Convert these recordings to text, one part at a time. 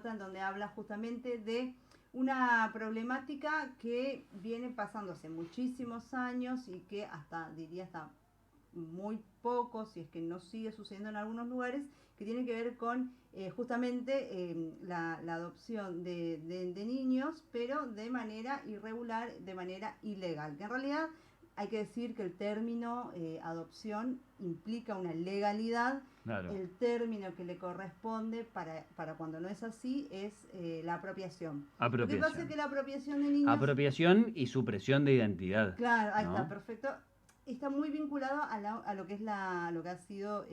nota en donde habla justamente de una problemática que viene pasando hace muchísimos años y que diría hasta muy poco, si es que no sigue sucediendo en algunos lugares, que tiene que ver con justamente la adopción de niños, pero de manera irregular, de manera ilegal. Que en realidad hay que decir que el término adopción implica una legalidad. Claro. El término que le corresponde para cuando no es así es la apropiación. Lo que pasa es que la apropiación de niños... Apropiación y supresión de identidad. Claro, ahí ¿no? está, perfecto. Está muy vinculado a lo que es lo que ha sido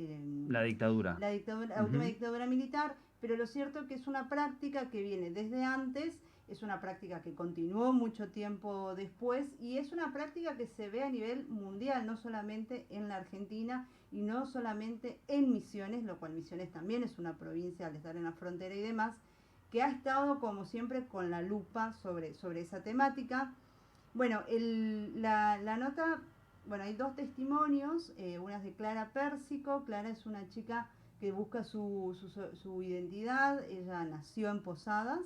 la dictadura. La última dictadura militar, pero lo cierto es que es una práctica que viene desde antes, es una práctica que continuó mucho tiempo después y es una práctica que se ve a nivel mundial, no solamente en la Argentina y no solamente en Misiones, lo cual Misiones también es una provincia al estar en la frontera y demás, que ha estado como siempre con la lupa sobre esa temática. Bueno, la nota, bueno, hay dos testimonios, una es de Clara Pérsico. Clara es una chica que busca su identidad, ella nació en Posadas,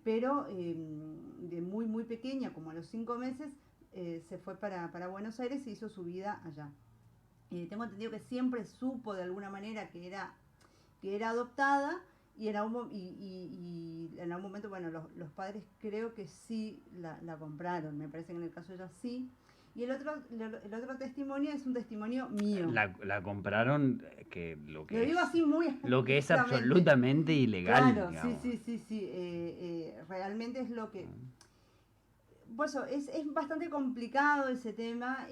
pero de muy muy pequeña, como a los 5 meses, se fue para Buenos Aires y hizo su vida allá. Tengo entendido que siempre supo de alguna manera que era adoptada, y en algún momento, bueno, los padres creo que sí la compraron, me parece que en el caso de ella sí. Y el otro testimonio es un testimonio mío. La compraron, que lo digo así muy lo que es absolutamente ilegal. Claro, digamos. Sí. Realmente es lo que... Pues es bastante complicado ese tema.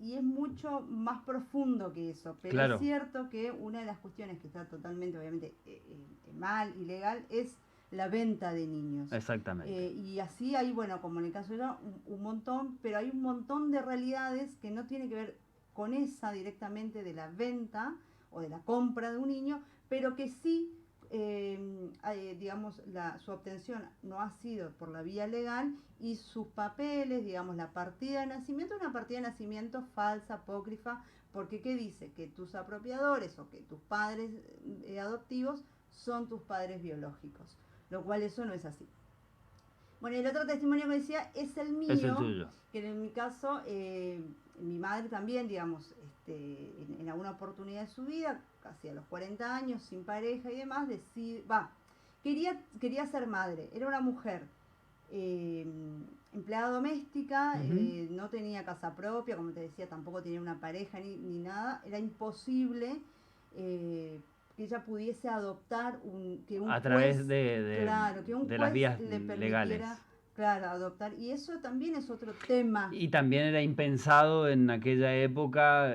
Y es mucho más profundo que eso, pero claro, es cierto que una de las cuestiones que está totalmente, obviamente, mal, ilegal, es la venta de niños. Exactamente. Y así hay, bueno, como en el caso de ella, un montón, pero hay un montón de realidades que no tienen que ver con esa directamente de la venta o de la compra de un niño, pero que sí, digamos, su obtención no ha sido por la vía legal y sus papeles, digamos, la partida de nacimiento, una partida de nacimiento falsa, apócrifa, porque ¿qué dice? Que tus apropiadores o que tus padres adoptivos son tus padres biológicos, lo cual eso no es así. Bueno, el otro testimonio que decía es el mío, es el tuyo. Que en mi caso, mi madre también, digamos, en alguna oportunidad de su vida, casi a los 40 años, sin pareja y demás, quería ser madre. Era una mujer empleada doméstica, no tenía casa propia, como te decía, tampoco tenía una pareja ni nada. Era imposible que ella pudiese adoptar que un a través juez, de las vías le permitiera, legales. Claro, adoptar. Y eso también es otro tema. Y también era impensado en aquella época.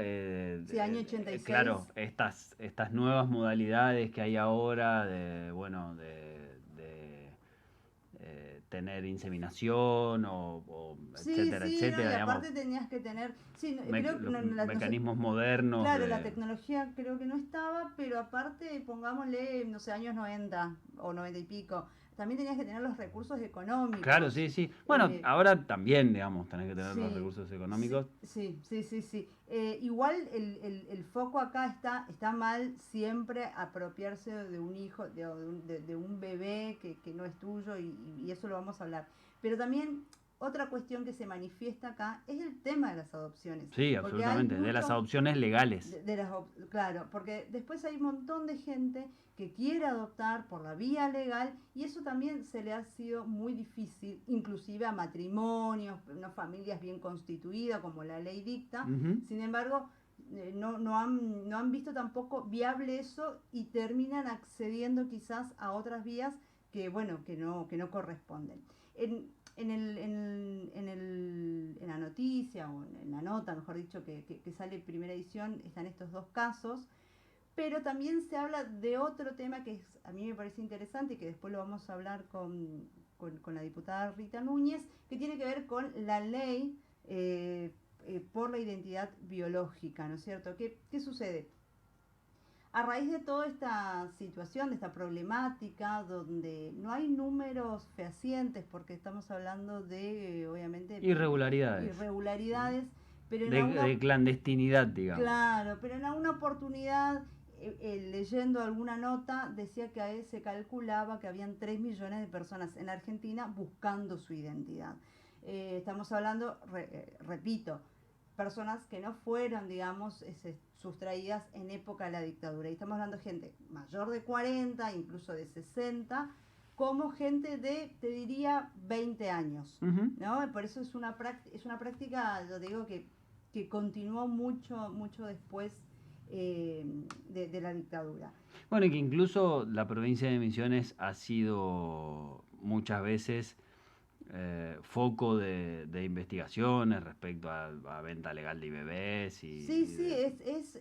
Sí, año 86. Claro, estas nuevas modalidades que hay ahora de tener inseminación etcétera, etcétera. Y aparte tenías que tener mecanismos modernos. Claro, la tecnología creo que no estaba, pero aparte, pongámosle, no sé, años 90 o 90 y pico, también tenías que tener los recursos económicos. Claro, sí. Bueno, ahora también, digamos, tenés que tener los recursos económicos. Sí. Igual el foco acá está mal siempre apropiarse de un hijo, de un bebé que no es tuyo, y eso lo vamos a hablar. Pero también otra cuestión que se manifiesta acá es el tema de las adopciones. Sí, absolutamente, de las adopciones legales. Claro, porque después hay un montón de gente que quiere adoptar por la vía legal y eso también se le ha sido muy difícil, inclusive a matrimonios, unas familias bien constituidas como la ley dicta. Sin embargo, no han visto tampoco viable eso y terminan accediendo quizás a otras vías que no corresponden. En la noticia, o en la nota, mejor dicho, que sale primera edición, están estos dos casos, pero también se habla de otro tema que a mí me parece interesante y que después lo vamos a hablar con la diputada Rita Núñez, que tiene que ver con la ley por la identidad biológica, ¿no es cierto? ¿Qué sucede? A raíz de toda esta situación, de esta problemática, donde no hay números fehacientes, porque estamos hablando de, obviamente, irregularidades, pero de clandestinidad, digamos. Claro, pero en alguna oportunidad leyendo alguna nota, decía que a él se calculaba que habían 3 millones de personas en Argentina buscando su identidad. Estamos hablando, repito, personas que no fueron, digamos, sustraídas en época de la dictadura. Y estamos hablando de gente mayor de 40, incluso de 60, como gente de, te diría, 20 años, ¿no? Por eso es una práctica, yo digo, que continuó mucho después de la dictadura. Bueno, y que incluso la provincia de Misiones ha sido muchas veces foco de investigaciones respecto a venta legal de bebés y Sí,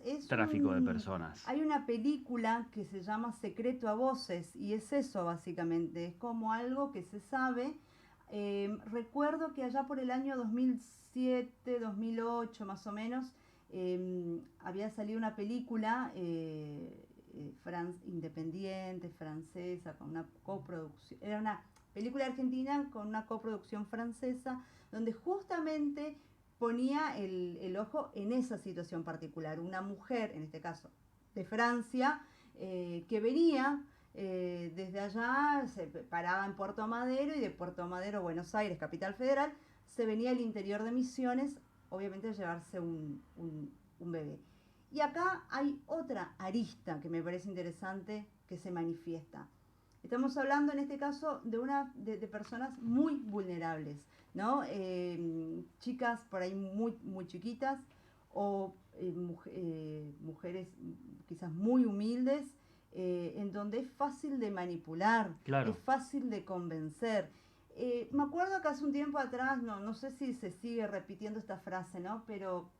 es tráfico de personas. Hay una película que se llama Secreto a Voces y es eso básicamente, es como algo que se sabe. Recuerdo que allá por el año 2007, 2008 más o menos, había salido una película independiente, francesa, con una coproducción, era una película argentina con una coproducción francesa, donde justamente ponía el ojo en esa situación particular. Una mujer, en este caso de Francia, que venía desde allá, se paraba en Puerto Madero y de Puerto Madero, Buenos Aires, capital federal, se venía al interior de Misiones, obviamente a llevarse un bebé. Y acá hay otra arista que me parece interesante que se manifiesta. Estamos hablando en este caso de personas muy vulnerables, ¿no? Chicas por ahí muy chiquitas o mujeres quizás muy humildes, en donde es fácil de manipular, claro, es fácil de convencer. Me acuerdo que hace un tiempo atrás, no sé si se sigue repitiendo esta frase, ¿no? Pero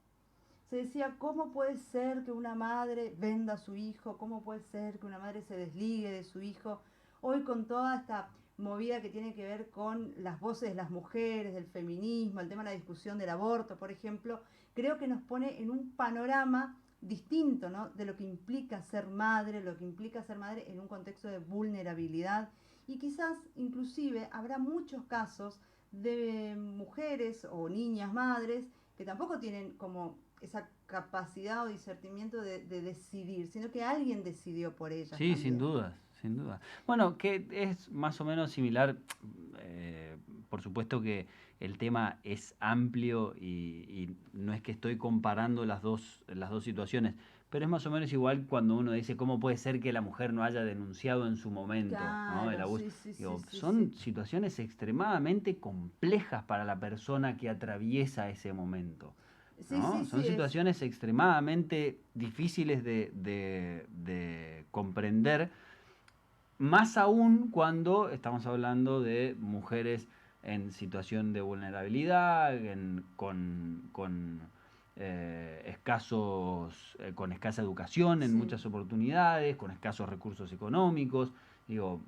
se decía, ¿cómo puede ser que una madre venda a su hijo? ¿Cómo puede ser que una madre se desligue de su hijo? Hoy con toda esta movida que tiene que ver con las voces de las mujeres, del feminismo, el tema de la discusión del aborto, por ejemplo, creo que nos pone en un panorama distinto, ¿no? De lo que implica ser madre, lo que implica ser madre en un contexto de vulnerabilidad. Y quizás, inclusive, habrá muchos casos de mujeres o niñas madres que tampoco tienen como esa capacidad o discernimiento de decidir, sino que alguien decidió por ellas. Sí, también. sin duda, sin duda. Bueno, que es más o menos similar, por supuesto que el tema es amplio y no es que estoy comparando las dos situaciones, pero es más o menos igual cuando uno dice cómo puede ser que la mujer no haya denunciado en su momento, Claro, ¿no? El abuso. sí, Digo, sí, son situaciones extremadamente complejas para la persona que atraviesa ese momento. ¿No? Son situaciones extremadamente difíciles de comprender, más aún cuando estamos hablando de mujeres en situación de vulnerabilidad, con con escasa educación en muchas oportunidades, con escasos recursos económicos. Digo,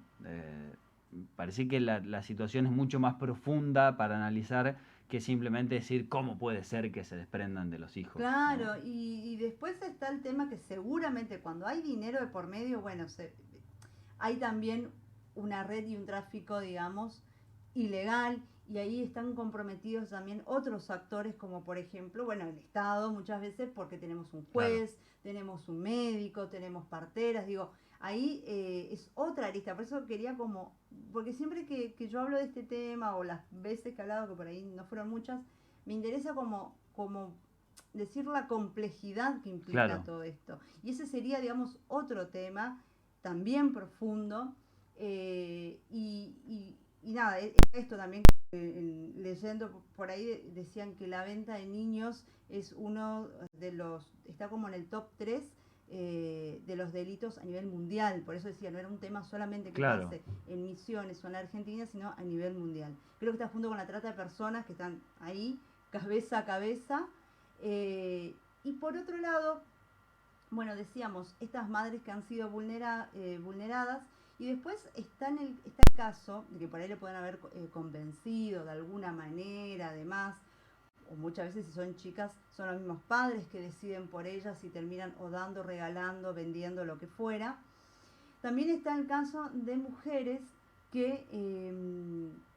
parece que la situación es mucho más profunda para analizar que simplemente decir cómo puede ser que se desprendan de los hijos. Claro, ¿no? y después está el tema que seguramente cuando hay dinero de por medio, bueno, hay también una red y un tráfico, digamos, ilegal, y ahí están comprometidos también otros actores, como por ejemplo, bueno, el Estado muchas veces, porque tenemos un juez, tenemos un médico, tenemos parteras, digo, ahí es otra arista, por eso quería como, porque siempre que yo hablo de este tema, o las veces que he hablado, que por ahí no fueron muchas, me interesa como decir la complejidad que implica todo esto. Y ese sería, digamos, otro tema también profundo. Y nada, esto también, leyendo por ahí, decían que la venta de niños es uno de los, está como en el top 3 de los delitos a nivel mundial. Por eso decía, no era un tema solamente que pase en Misiones o en la Argentina, sino a nivel mundial. Creo que está junto con la trata de personas que están ahí, cabeza a cabeza. Y por otro lado, bueno, decíamos, estas madres que han sido vulneradas, y después está el caso de que por ahí le pueden haber convencido de alguna manera, además, o muchas veces si son chicas, son los mismos padres que deciden por ellas y terminan o dando, regalando, vendiendo, lo que fuera. También está el caso de mujeres que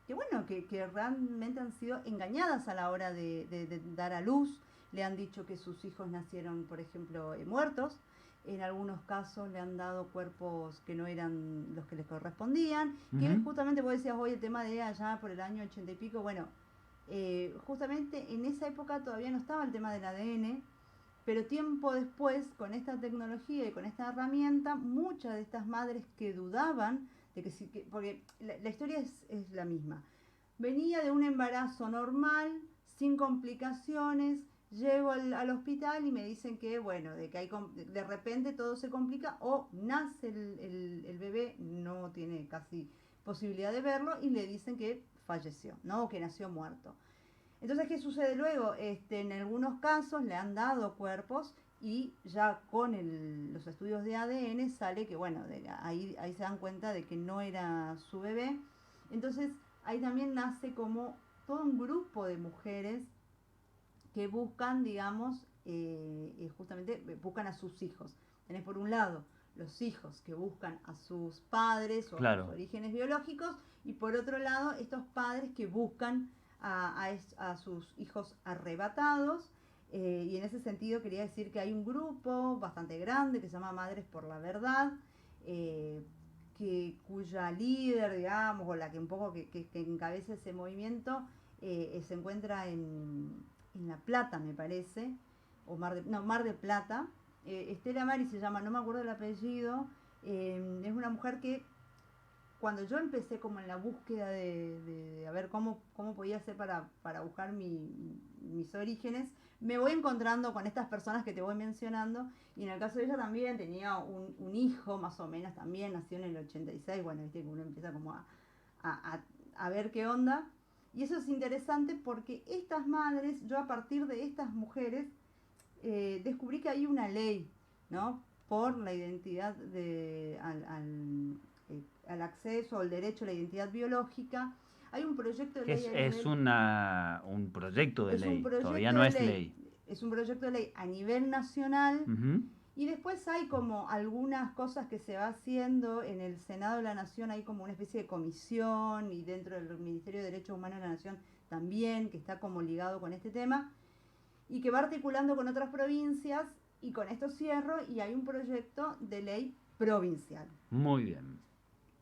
bueno, que realmente han sido engañadas a la hora de dar a luz. Le han dicho que sus hijos nacieron, por ejemplo, muertos, en algunos casos le han dado cuerpos que no eran los que les correspondían, que justamente vos decías hoy el tema de allá por el año 80 y pico, bueno, justamente en esa época todavía no estaba el tema del ADN, pero tiempo después, con esta tecnología y con esta herramienta, muchas de estas madres que dudaban de que sí, porque la historia es la misma. Venía de un embarazo normal, sin complicaciones, llego al hospital y me dicen que, bueno, de que hay, de repente todo se complica o nace el bebé, no tiene casi posibilidad de verlo y le dicen que falleció, ¿no? O que nació muerto. Entonces, ¿qué sucede luego? En algunos casos le han dado cuerpos y ya con los estudios de ADN sale que, bueno, ahí se dan cuenta de que no era su bebé. Entonces, ahí también nace como todo un grupo de mujeres que buscan, digamos, justamente buscan a sus hijos. Tenés por un lado los hijos que buscan a sus padres o a sus orígenes biológicos y por otro lado estos padres que buscan a sus hijos arrebatados. Y en ese sentido quería decir que hay un grupo bastante grande que se llama Madres por la Verdad, cuya líder, digamos, o la que un poco que encabeza ese movimiento, se encuentra en La Plata, me parece, o Mar del Plata. Estela Mari se llama, no me acuerdo el apellido. Es una mujer que cuando yo empecé como en la búsqueda de a ver cómo podía hacer para buscar mis orígenes, me voy encontrando con estas personas que te voy mencionando, y en el caso de ella también tenía un hijo, más o menos también, nació en el 86, bueno, viste que uno empieza como a ver qué onda, y eso es interesante porque estas madres, yo a partir de estas mujeres, descubrí que hay una ley, ¿no? Por la identidad al acceso, al derecho a la identidad biológica. Hay un proyecto de ley. Es un proyecto de ley, todavía no es ley. Es un proyecto de ley a nivel nacional. Y después hay como algunas cosas que se va haciendo en el Senado de la Nación, hay como una especie de comisión, y dentro del Ministerio de Derechos Humanos de la Nación también, que está como ligado con este tema, y que va articulando con otras provincias, y con esto cierro, y hay un proyecto de ley provincial. Muy bien.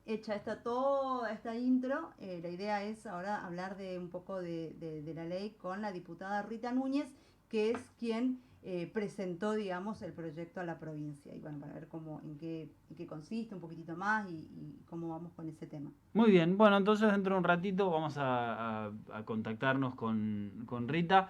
Hecha toda esta intro, la idea es ahora hablar de un poco de la ley con la diputada Rita Núñez, que es quien presentó, digamos, el proyecto a la provincia. Y bueno, para ver en qué consiste un poquitito más y cómo vamos con ese tema. Muy bien, bueno, entonces dentro de un ratito vamos a contactarnos con Rita.